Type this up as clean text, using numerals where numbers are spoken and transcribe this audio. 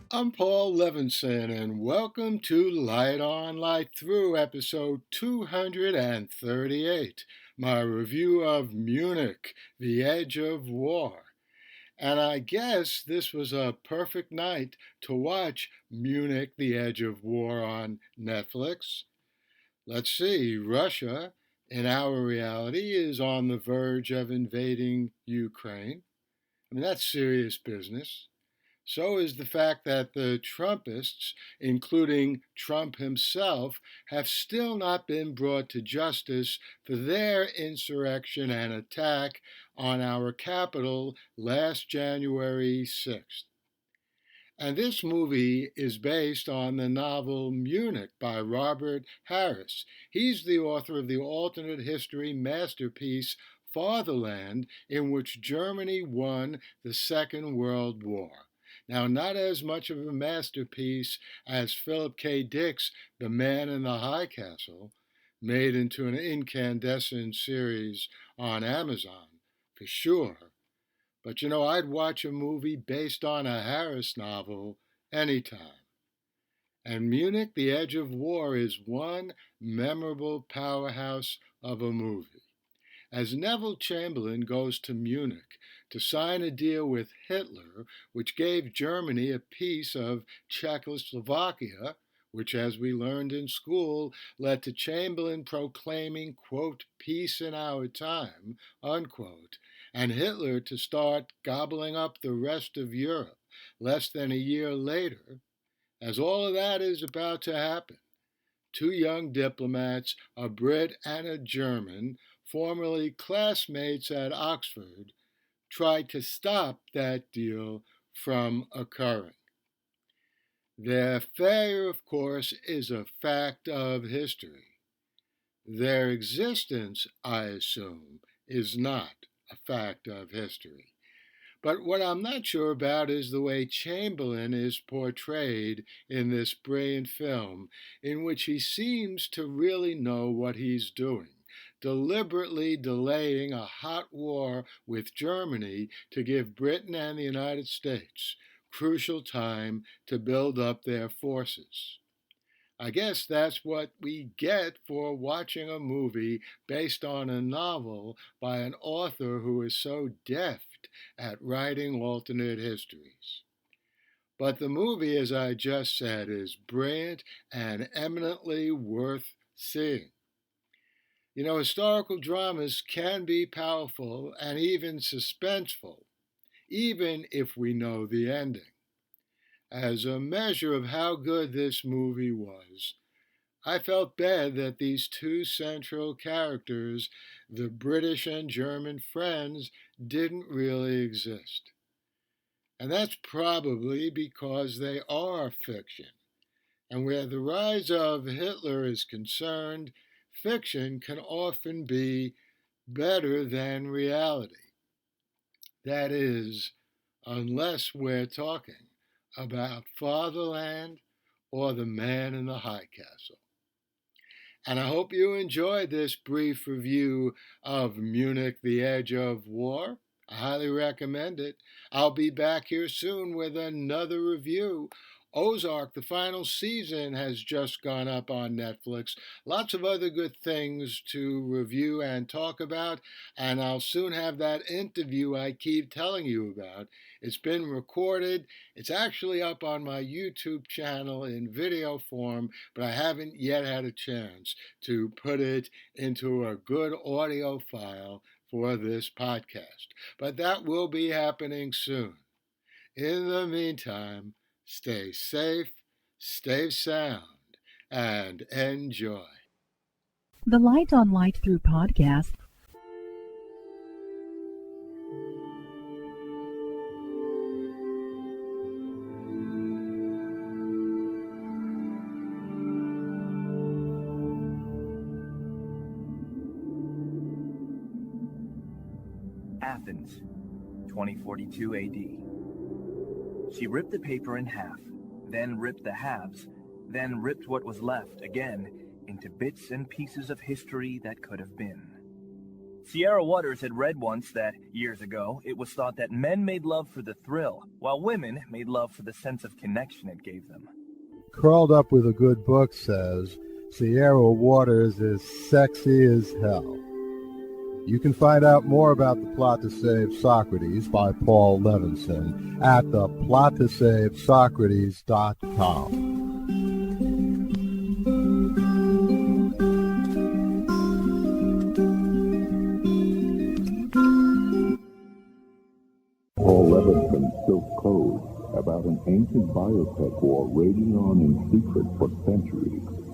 I'm Paul Levinson, and welcome to Light On, Light Through, episode 238, my review of Munich, The Edge of War. And I guess this was a perfect night to watch Munich, The Edge of War on Netflix. Let's see, Russia, in our reality, is on the verge of invading Ukraine. I mean, that's serious business. So is the fact that the Trumpists, including Trump himself, have still not been brought to justice for their insurrection and attack on our capital last January 6th. And this movie is based on the novel Munich by Robert Harris. He's the author of the alternate history masterpiece Fatherland, in which Germany won the Second World War. Now, not as much of a masterpiece as Philip K. Dick's The Man in the High Castle, made into an incandescent series on Amazon, for sure. But I'd watch a movie based on a Harris novel anytime. And Munich, The Edge of War is one memorable powerhouse of a movie. As Neville Chamberlain goes to Munich to sign a deal with Hitler, which gave Germany a piece of Czechoslovakia, which, as we learned in school, led to Chamberlain proclaiming, quote, peace in our time, unquote, and Hitler to start gobbling up the rest of Europe less than a year later. As all of that is about to happen, two young diplomats, a Brit and a German, formerly classmates at Oxford, tried to stop that deal from occurring. Their failure, of course, is a fact of history. Their existence, I assume, is not a fact of history. But what I'm not sure about is the way Chamberlain is portrayed in this brilliant film, in which he seems to really know what he's doing, deliberately delaying a hot war with Germany to give Britain and the United States crucial time to build up their forces. I guess that's what we get for watching a movie based on a novel by an author who is so deft at writing alternate histories. But the movie, as I just said, is brilliant and eminently worth seeing. Historical dramas can be powerful and even suspenseful, even if we know the ending. As a measure of how good this movie was, I felt bad that these two central characters, the British and German friends, didn't really exist. And that's probably because they are fiction. And where the rise of Hitler is concerned, fiction can often be better than reality. That is, unless we're talking about Fatherland or The Man in the High Castle. And I hope you enjoyed this brief review of Munich, The Edge of War. I highly recommend it. I'll be back here soon with another review. Ozark, the final season, has just gone up on Netflix. Lots of other good things to review and talk about, and I'll soon have that interview I keep telling you about. It's been recorded. It's actually up on my YouTube channel in video form, but I haven't yet had a chance to put it into a good audio file for this podcast. But that will be happening soon. In the meantime, stay safe, stay sound, and enjoy. The Light on Light Through podcast. Athens, 2042 AD. She ripped the paper in half, then ripped the halves, then ripped what was left again into bits and pieces of history that could have been. Sierra Waters had read once that, years ago, it was thought that men made love for the thrill, while women made love for the sense of connection it gave them. Curled Up with a Good Book says, Sierra Waters is sexy as hell. You can find out more about The Plot to Save Socrates by Paul Levinson at theplottosavesocrates.com. Paul Levinson Silk Code, about an ancient biotech war raging on in secret for centuries.